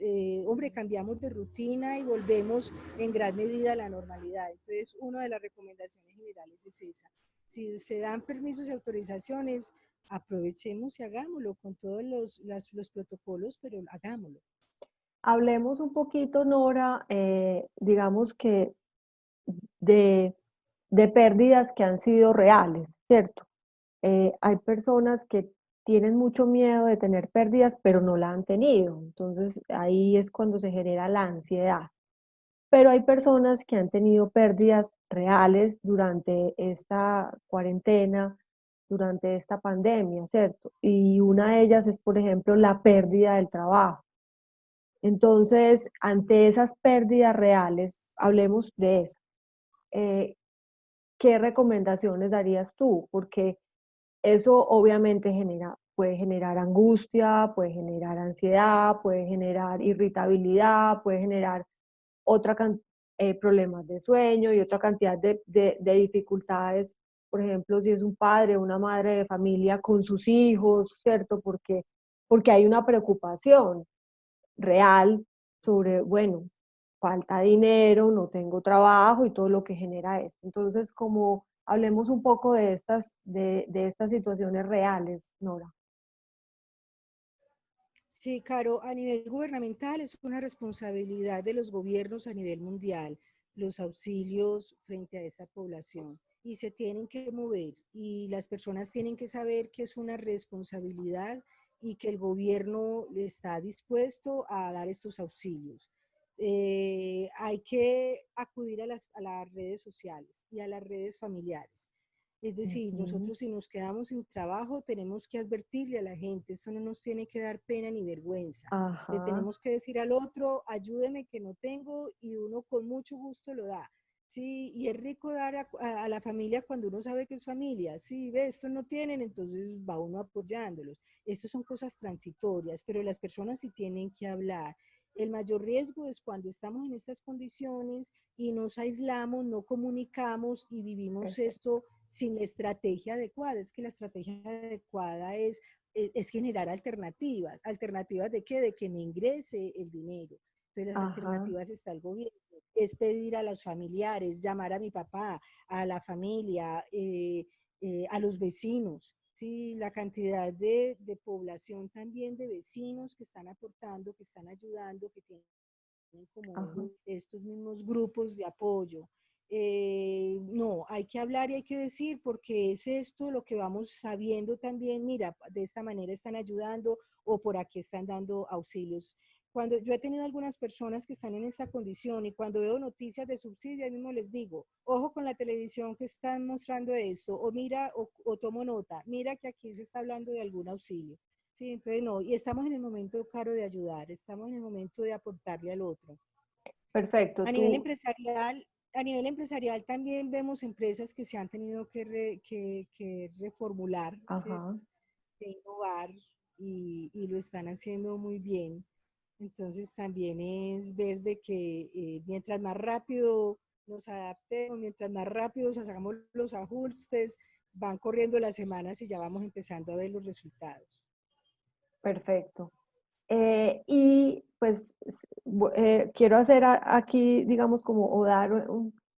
hombre, cambiamos de rutina y volvemos en gran medida a la normalidad. Entonces, una de las recomendaciones generales es esa. Si se dan permisos y autorizaciones, aprovechemos y hagámoslo con todos los protocolos, pero hagámoslo. Hablemos un poquito, Nora, digamos que de, de pérdidas que han sido reales, ¿cierto? Hay personas que tienen mucho miedo de tener pérdidas, pero no la han tenido. Entonces ahí es cuando se genera la ansiedad. Pero hay personas que han tenido pérdidas reales durante esta cuarentena, durante esta pandemia, ¿cierto? Y una de ellas es, por ejemplo, la pérdida del trabajo. Entonces, ante esas pérdidas reales, hablemos de eso. Eh, ¿Qué recomendaciones darías tú? Porque eso obviamente puede generar angustia, puede generar ansiedad, puede generar irritabilidad, puede generar problemas de sueño y otra cantidad de dificultades. Por ejemplo, si es un padre o una madre de familia con sus hijos, ¿cierto? Porque hay una preocupación real sobre, bueno, falta dinero, no tengo trabajo y todo lo que genera esto. Entonces, como hablemos un poco de estas situaciones reales, Nora. Sí, Caro, a nivel gubernamental es una responsabilidad de los gobiernos a nivel mundial, los auxilios frente a esta población. Y se tienen que mover y las personas tienen que saber que es una responsabilidad y que el gobierno está dispuesto a dar estos auxilios. Hay que acudir a las redes sociales y a las redes familiares. Es decir, Ujú. nosotros si nos quedamos sin trabajo, tenemos que advertirle a la gente, esto no nos tiene que dar pena ni vergüenza. Le Ajá, tenemos que decir al otro, ayúdeme que no tengo, y uno con mucho gusto lo da. Sí, y es rico dar a la familia cuando uno sabe que es familia. Sí, ve, esto no tienen, entonces va uno apoyándolos. Estas son cosas transitorias, pero las personas sí tienen que hablar. El mayor riesgo es cuando estamos en estas condiciones y nos aislamos, no comunicamos y vivimos perfecto. esto sin la estrategia adecuada. Es que la estrategia adecuada es generar alternativas. ¿Alternativas de qué? De que me ingrese el dinero. Entonces las Ajá, alternativas está el gobierno. Es pedir a los familiares, llamar a mi papá, a la familia, a los vecinos. Sí, la cantidad de población también de vecinos que están aportando, que están ayudando, que tienen como ajá. estos mismos grupos de apoyo. No, hay que hablar y hay que decir porque es esto lo que vamos sabiendo también, mira, de esta manera están ayudando o por aquí están dando auxilios. Cuando yo he tenido algunas personas que están en esta condición y cuando veo noticias de subsidio, ahí mismo les digo, ojo con la televisión que están mostrando esto, o mira, o tomo nota, mira que aquí se está hablando de algún auxilio. Sí, entonces no, y estamos en el momento, Caro, de ayudar, estamos en el momento de aportarle al otro. Perfecto. A nivel empresarial, a nivel empresarial también vemos empresas que se han tenido que reformular, ¿cierto? Ajá. De innovar y lo están haciendo muy bien. Entonces también es ver de que mientras más rápido nos adaptemos, mientras más rápido hagamos los ajustes, van corriendo las semanas y ya vamos empezando a ver los resultados. Perfecto. Y pues quiero hacer aquí, digamos, como o dar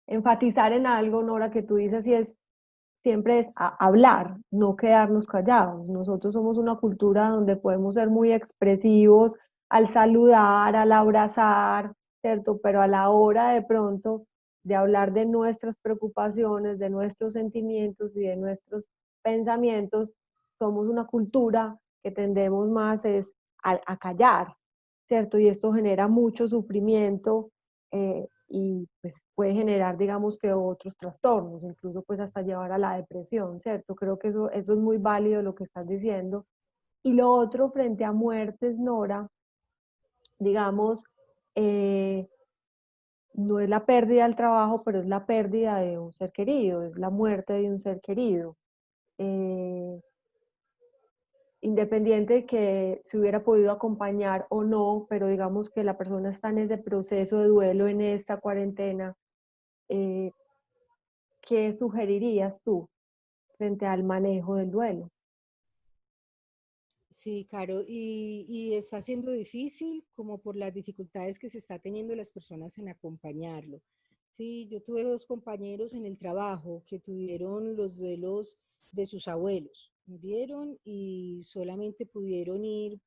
enfatizar en algo, Nora, que tú dices, y es siempre es hablar, no quedarnos callados. Nosotros somos una cultura donde podemos ser muy expresivos al saludar, al abrazar, ¿cierto? Pero a la hora de pronto de hablar de nuestras preocupaciones, de nuestros sentimientos y de nuestros pensamientos, somos una cultura que tendemos más es a callar, ¿cierto? Y esto genera mucho sufrimiento y pues puede generar, digamos que otros trastornos, incluso pues hasta llevar a la depresión, ¿cierto? Creo que eso es muy válido lo que estás diciendo. Y lo otro frente a muertes, Nora, digamos, eh, no es la pérdida del trabajo, pero es la pérdida de un ser querido, es la muerte de un ser querido. Eh, Independiente de que se hubiera podido acompañar o no, pero digamos que la persona está en ese proceso de duelo en esta cuarentena, eh, ¿qué sugerirías tú frente al manejo del duelo? Sí, Caro, y está siendo difícil como por las dificultades que se está teniendo las personas en acompañarlo. Sí, yo tuve dos compañeros en el trabajo que tuvieron los duelos de sus abuelos. Murieron y solamente podían ir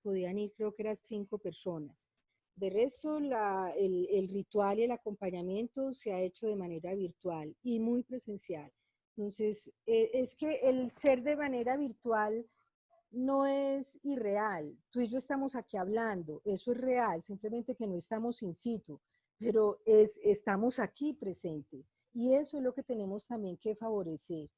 creo que eran 5 personas De resto, el ritual y el acompañamiento se ha hecho de manera virtual y muy presencial. Entonces, es que el ser de manera virtual no es irreal. Tú y yo estamos aquí hablando, eso es real, simplemente que no estamos in situ, pero estamos aquí presentes. Y eso es lo que tenemos también que favorecer.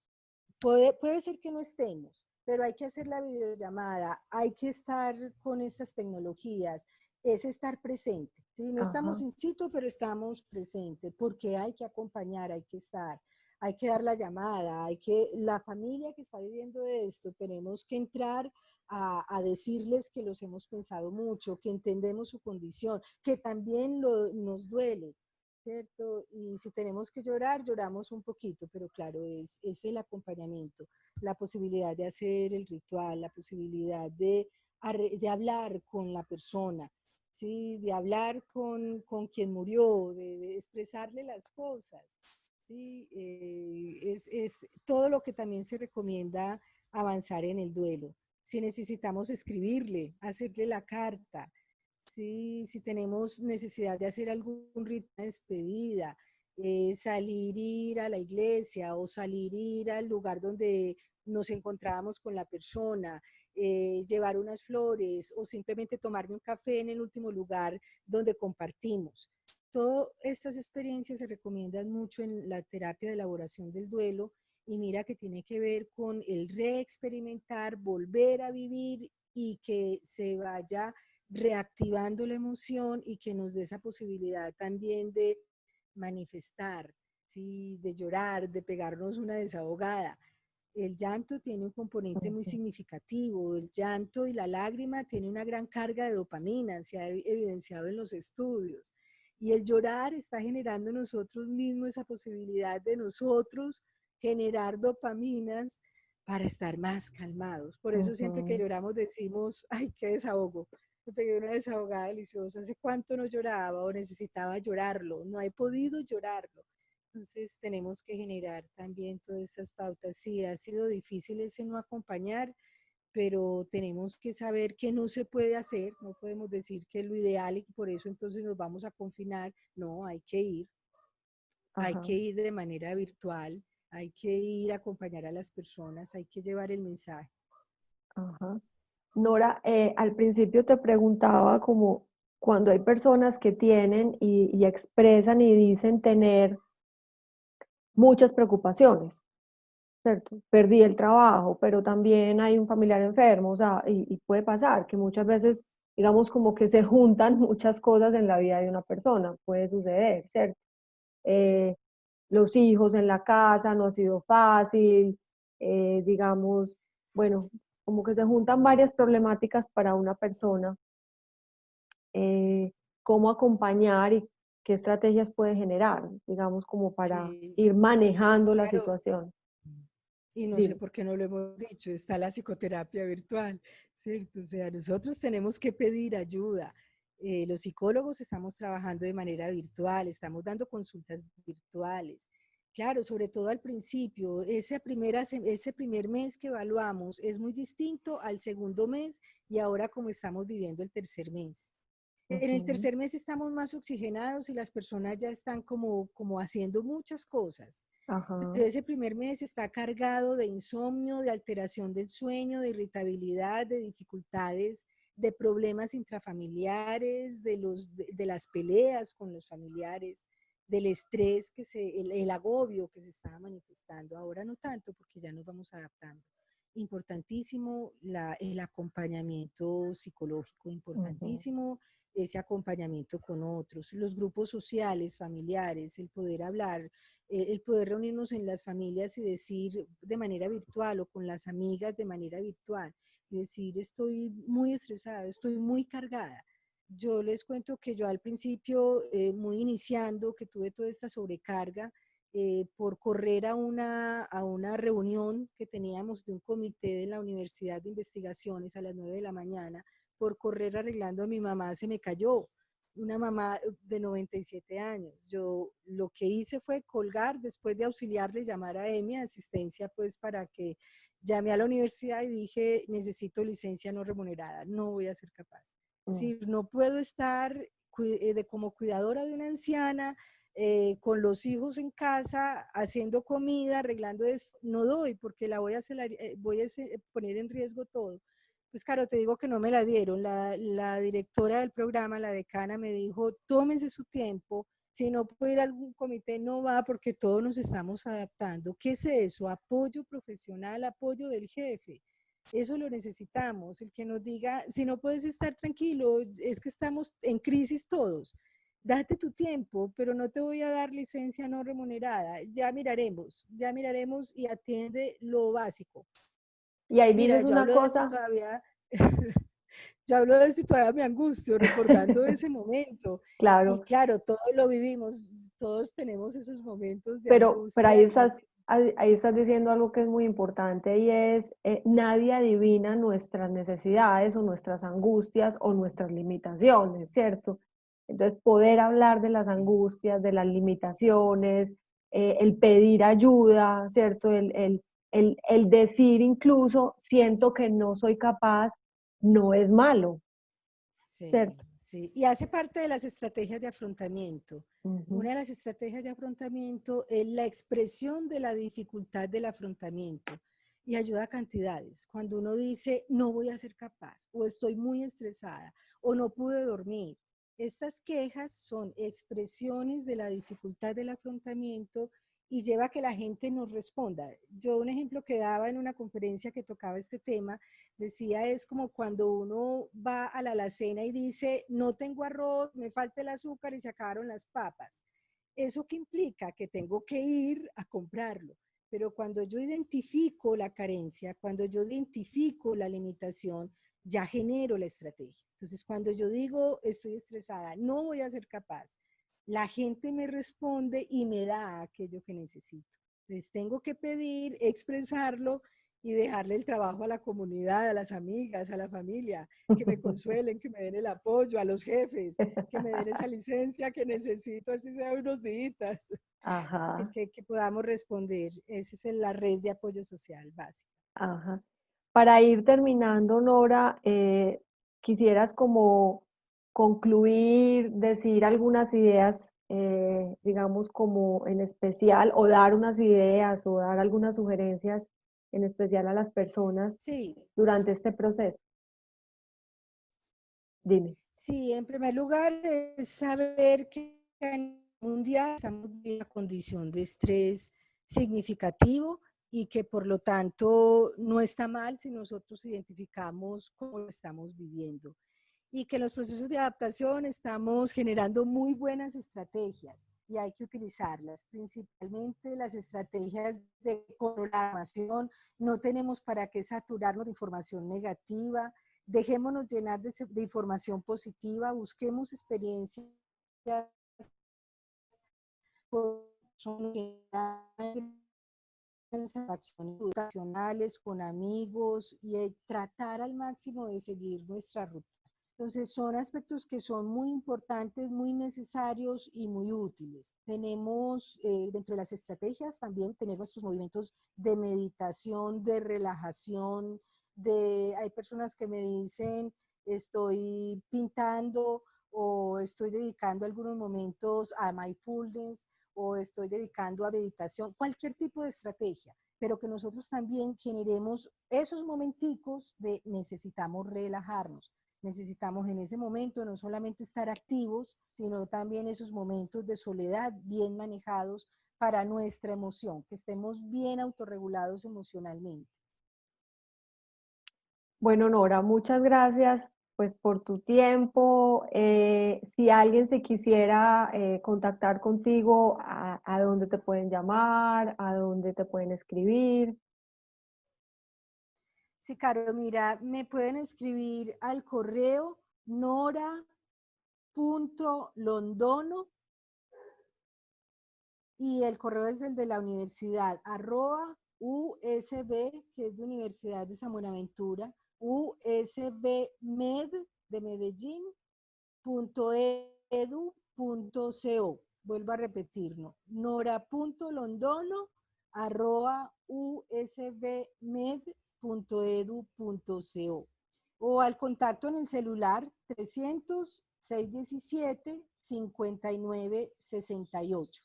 Puede ser que no estemos, pero hay que hacer la videollamada, hay que estar con estas tecnologías, es estar presente. ¿Sí? No estamos Ajá. in situ, pero estamos presentes, porque hay que acompañar, hay que estar, hay que dar la llamada, la familia que está viviendo esto, tenemos que entrar a decirles que los hemos pensado mucho, que entendemos su condición, que también nos duele, ¿cierto? Y si tenemos que llorar, lloramos un poquito, pero claro, es el acompañamiento, la posibilidad de hacer el ritual, la posibilidad de hablar con la persona, ¿sí? De hablar con quien murió, de expresarle las cosas, ¿sí? Es todo lo que también se recomienda avanzar en el duelo. Si necesitamos escribirle, hacerle la carta, si tenemos necesidad de hacer algún rito de despedida, salir, ir a la iglesia o salir, ir al lugar donde nos encontrábamos con la persona, llevar unas flores o simplemente tomarme un café en el último lugar donde compartimos. Todas estas experiencias se recomiendan mucho en la terapia de elaboración del duelo y mira que tiene que ver con el reexperimentar, volver a vivir y que se vaya reactivando la emoción y que nos dé esa posibilidad también de manifestar, ¿sí? De llorar, de pegarnos una desahogada. El llanto tiene un componente muy Ujú. significativo. El llanto y la lágrima tienen una gran carga de dopamina, se ha evidenciado en los estudios. Y el llorar está generando en nosotros mismos esa posibilidad de nosotros generar dopaminas para estar más calmados. Por eso siempre que Ujú. lloramos decimos, ay, qué desahogo. Me pegué una desahogada deliciosa. ¿Hace cuánto no lloraba o necesitaba llorarlo? No he podido llorarlo. Entonces tenemos que generar también todas estas pautas. Sí, ha sido difícil ese no acompañar, pero tenemos que saber que no se puede hacer. No podemos decir que es lo ideal y por eso entonces nos vamos a confinar. No, hay Ajá. que ir de manera virtual, hay que ir a acompañar a las personas, hay que llevar el mensaje. Ajá. Nora, al principio te preguntaba como cuando hay personas que tienen y expresan y dicen tener muchas preocupaciones, ¿cierto? Perdí el trabajo, pero también hay un familiar enfermo, o sea, y puede pasar que muchas veces, digamos, como que se juntan muchas cosas en la vida de una persona, puede suceder, ¿cierto? Eh, los hijos en la casa no ha sido fácil, digamos, bueno, como que se juntan varias problemáticas para una persona, eh, cómo acompañar y qué estrategias puede generar, digamos, como para Sí, ir manejando la claro. situación. Y no sé Dime. por qué no lo hemos dicho, está la psicoterapia virtual, ¿cierto? O sea, nosotros tenemos que pedir ayuda. Los psicólogos estamos trabajando de manera virtual, estamos dando consultas virtuales. Claro, sobre todo al principio, ese primer mes que evaluamos es muy distinto al segundo mes y ahora como estamos viviendo el tercer mes. En el Ujú. tercer mes estamos más oxigenados y las personas ya están como haciendo muchas cosas. Ajá. Pero ese primer mes está cargado de insomnio, de alteración del sueño, de irritabilidad, de dificultades, de problemas intrafamiliares, de las peleas con los familiares, del estrés, el agobio que se estaba manifestando. Ahora no tanto porque ya nos vamos adaptando. Importantísimo el acompañamiento psicológico, Ujú. importantísimo ese acompañamiento con otros, los grupos sociales, familiares, el poder hablar, el poder reunirnos en las familias y decir de manera virtual o con las amigas de manera virtual, y decir estoy muy estresada, estoy muy cargada. Yo les cuento que yo al principio, muy iniciando, que tuve toda esta sobrecarga, por correr a una reunión que teníamos de un comité de la Universidad de Investigaciones a las 9 de la mañana, por correr arreglando a mi mamá, se me cayó una mamá de 97 años. Yo lo que hice fue colgar, después de auxiliarle, llamar a EMI, asistencia, pues para que llamé a la universidad y dije, necesito licencia no remunerada, no voy a ser capaz. Es Mm. decir, no puedo estar de como cuidadora de una anciana, con los hijos en casa, haciendo comida, arreglando eso, no doy porque la voy a, voy a poner en riesgo todo. Pues claro, te digo que no me la dieron. La directora del programa, la decana, me dijo, tómense su tiempo, si no puede ir a algún comité, no va porque todos nos estamos adaptando. ¿Qué es eso? Apoyo profesional, apoyo del jefe. Eso lo necesitamos, el que nos diga, si no puedes estar tranquilo, es que estamos en crisis todos. Date tu tiempo, pero no te voy a dar licencia no remunerada. Ya miraremos y atiende lo básico. Y ahí Mira, dices yo una hablo de esto y cosa, todavía, yo hablo de esto y todavía me angustio recordando ese momento. Y claro, claro, todos lo vivimos, todos tenemos esos momentos de pero angustia y de... ahí estás diciendo algo que es muy importante y es, nadie adivina nuestras necesidades o nuestras angustias o nuestras limitaciones, ¿cierto? Entonces, poder hablar de las angustias, de las limitaciones, el pedir ayuda, ¿cierto? El decir incluso, siento que no soy capaz, no es malo, Sí, ¿cierto? sí. Y hace parte de las estrategias de afrontamiento. Ujú. Una de las estrategias de afrontamiento es la expresión de la dificultad del afrontamiento y ayuda a cantidades. Cuando uno dice, no voy a ser capaz, o estoy muy estresada, o no pude dormir. Estas quejas son expresiones de la dificultad del afrontamiento y lleva a que la gente nos responda. Yo un ejemplo que daba en una conferencia que tocaba este tema, decía es como cuando uno va a la alacena y dice, no tengo arroz, me falta el azúcar y se acabaron las papas. ¿Eso qué implica? Que tengo que ir a comprarlo. Pero cuando yo identifico la carencia, cuando yo identifico la limitación, ya genero la estrategia. Entonces, cuando yo digo, estoy estresada, no voy a ser capaz, la gente me responde y me da aquello que necesito. Entonces, tengo que pedir, expresarlo y dejarle el trabajo a la comunidad, a las amigas, a la familia, que me consuelen, que me den el apoyo, a los jefes, que me den esa licencia que necesito, así sea unos días. Así Ajá, que podamos responder. Esa es la red de apoyo social básica. ajá. Para ir terminando, Nora, quisieras como concluir, decir algunas ideas, digamos, como en especial, o dar unas ideas o dar algunas sugerencias en especial a las personas Sí, durante este proceso. Dime. sí, en primer lugar es saber que en un día estamos en una condición de estrés significativo y que por lo tanto no está mal si nosotros identificamos cómo lo estamos viviendo y que en los procesos de adaptación estamos generando muy buenas estrategias y hay que utilizarlas, principalmente las estrategias de programación. No tenemos para qué saturarnos de información negativa, dejémonos llenar de información positiva, busquemos experiencias acciones educacionales con amigos y tratar al máximo de seguir nuestra ruta. Entonces son aspectos que son muy importantes, muy necesarios y muy útiles. Tenemos dentro de las estrategias también tener nuestros movimientos de meditación, de relajación, hay personas que me dicen estoy pintando o estoy dedicando algunos momentos a mindfulness o estoy dedicando a meditación, cualquier tipo de estrategia, pero que nosotros también generemos esos momenticos de necesitamos relajarnos. Necesitamos en ese momento no solamente estar activos, sino también esos momentos de soledad bien manejados para nuestra emoción, que estemos bien autorregulados emocionalmente. Bueno, Nora, muchas gracias pues por tu tiempo. Si alguien se quisiera contactar contigo, a dónde te pueden llamar, a dónde te pueden escribir. Sí, Caro, mira, me pueden escribir al correo nora.londono y el correo es el de la universidad, @USB, que es de Universidad de San Buenaventura, usbmed de Medellín, .edu.co. Vuelvo a repetirlo, nora.londono @usbmed.edu.co o al contacto en el celular 300 617-5968.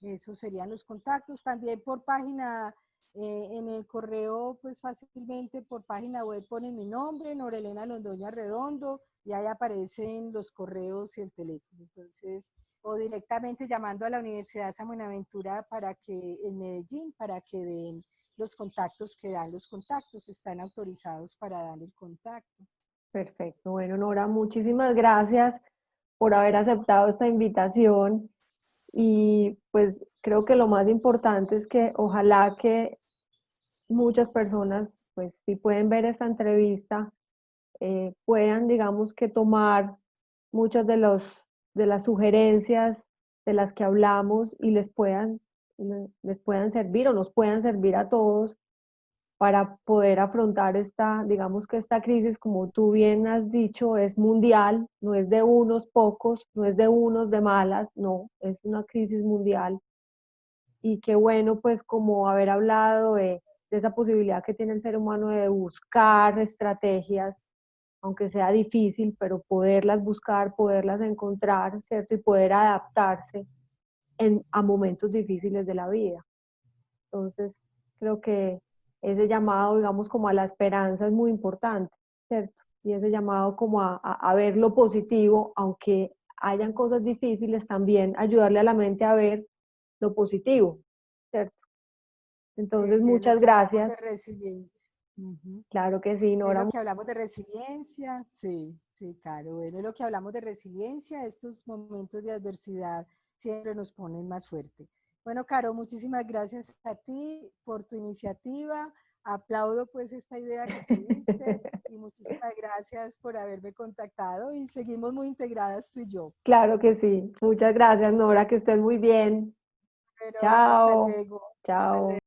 Esos serían los contactos. También por página, en el correo, pues fácilmente por página web ponen mi nombre, Norelena Londoño Redondo, y ahí aparecen los correos y el teléfono. Entonces, o directamente llamando a la Universidad de San Buenaventura para que, en Medellín, para que den los contactos que dan los contactos, están autorizados para dar el contacto. Perfecto. Bueno, Nora, muchísimas gracias por haber aceptado esta invitación y pues creo que lo más importante es que ojalá que muchas personas, pues si pueden ver esta entrevista, puedan, digamos que tomar muchas de las sugerencias de las que hablamos y les puedan servir o nos puedan servir a todos para poder afrontar esta, digamos que esta crisis, como tú bien has dicho, es mundial, no es de unos pocos, no es de unos de malas, no, es una crisis mundial. Y qué bueno, pues, como haber hablado de esa posibilidad que tiene el ser humano de buscar estrategias, aunque sea difícil, pero poderlas buscar, poderlas encontrar, ¿cierto? Y poder adaptarse a momentos difíciles de la vida. Entonces, creo que ese llamado, digamos, como a la esperanza es muy importante, ¿cierto? Y ese llamado como a ver lo positivo, aunque hayan cosas difíciles, también ayudarle a la mente a ver lo positivo, ¿cierto? Entonces, Sí, que es lo muchas que hablamos gracias. de resiliencia. Ujú. Claro que sí, Es Nora. lo que hablamos de resiliencia, sí, sí, claro. Bueno, es lo que hablamos de resiliencia, estos momentos de adversidad siempre nos ponen más fuerte. Bueno, Caro, muchísimas gracias a ti por tu iniciativa. Aplaudo pues esta idea que tuviste y muchísimas gracias por haberme contactado y seguimos muy integradas tú y yo. Claro que sí. Muchas gracias, Nora, que estés muy bien. Pero hasta Chao. luego. Hasta luego. Chao.